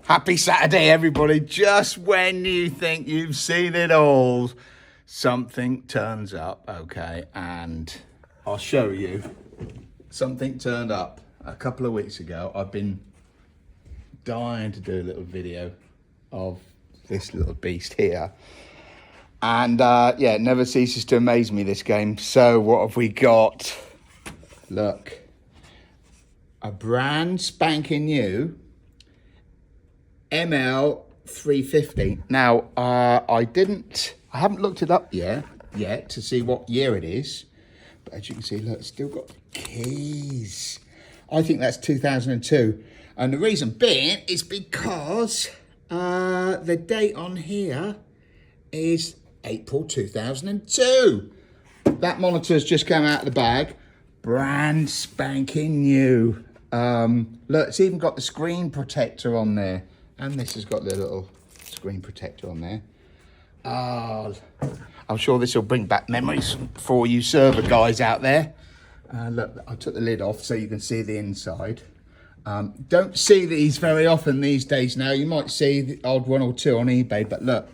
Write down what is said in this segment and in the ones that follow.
Happy Saturday, everybody. Just when you think you've seen it all, something turns up, okay? And I'll show you. Something turned up a couple of weeks ago. I've been dying to do a little video of this little beast here. And yeah, it never ceases to amaze me, this game. So what have we got? Look, a brand spanking new ML350. Now, I haven't looked it up yet to see what year it is. But as you can see, look, it's still got the keys. I think that's 2002. And the reason being is because the date on here is April 2002. That monitor's just come out of the bag. Brand spanking new. Look, it's even got the screen protector on there. And this has got the little screen protector on there. I'm sure this will bring back memories for you server guys out there. Look, I took the lid off so you can see the inside. Don't see these very often these days now. You might see the odd one or two on eBay, but look.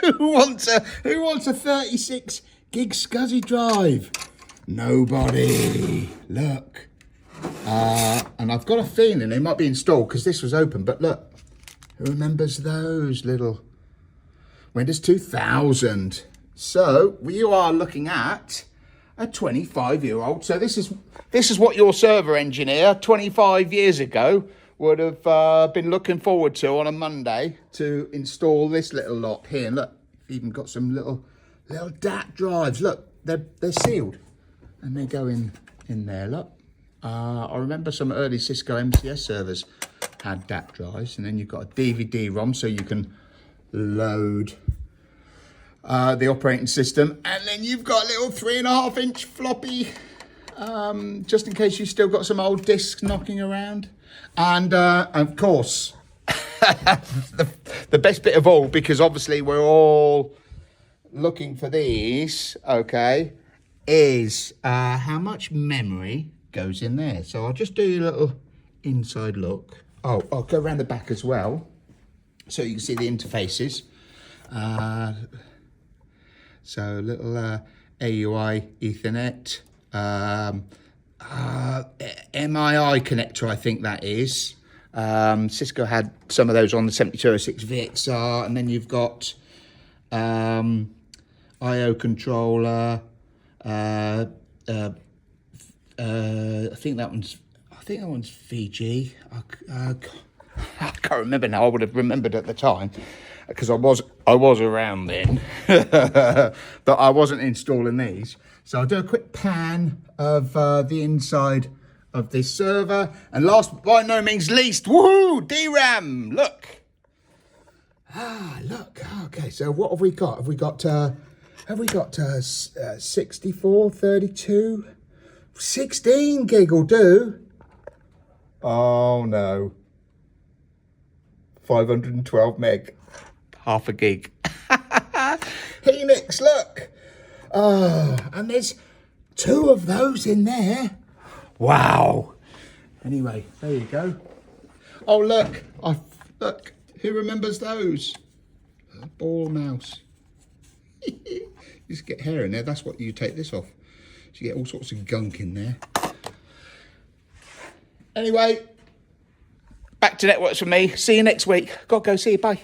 Who wants a 36 gig SCSI drive? Nobody. Look. And I've got a feeling they might be installed because this was open, but look, who remembers those little Windows 2000? So you are looking at a 25-year-old. So this is what your server engineer 25 years ago would have been looking forward to on a Monday to install this little lot here. And look, even got some little DAT drives. Look, they're sealed and they go in there. Look. I remember some early Cisco MCS servers had DAT drives, and then you've got a DVD-ROM so you can load the operating system, and then you've got a little 3.5-inch floppy, just in case you've still got some old discs knocking around. And of course, the best bit of all, because obviously we're all looking for these, okay, is how much memory goes in there. So I'll just do a little inside look. Oh, I'll go around the back as well so you can see the interfaces. So little AUI Ethernet, MII connector, I think that is. Cisco had some of those on the 7206 VXR, and then you've got IO controller, I think that one's VG. I can't remember now. I would have remembered at the time because I was around then, but I wasn't installing these. So I'll do a quick pan of the inside of this server, and last but by no means least, woohoo, DRAM. Look. Look. Okay. So what have we got? Have we got 64, 32? 16 gig will do. Oh no. 512 meg. Half a gig. Helix, look. Oh, and there's 2 of those in there. Wow. Anyway, there you go. Oh, look. Look. Who remembers those? Ball mouse. You just get hair in there. That's what you take this off. So you get all sorts of gunk in there. Anyway, back to networks for me. See you next week. Gotta go. See you. Bye.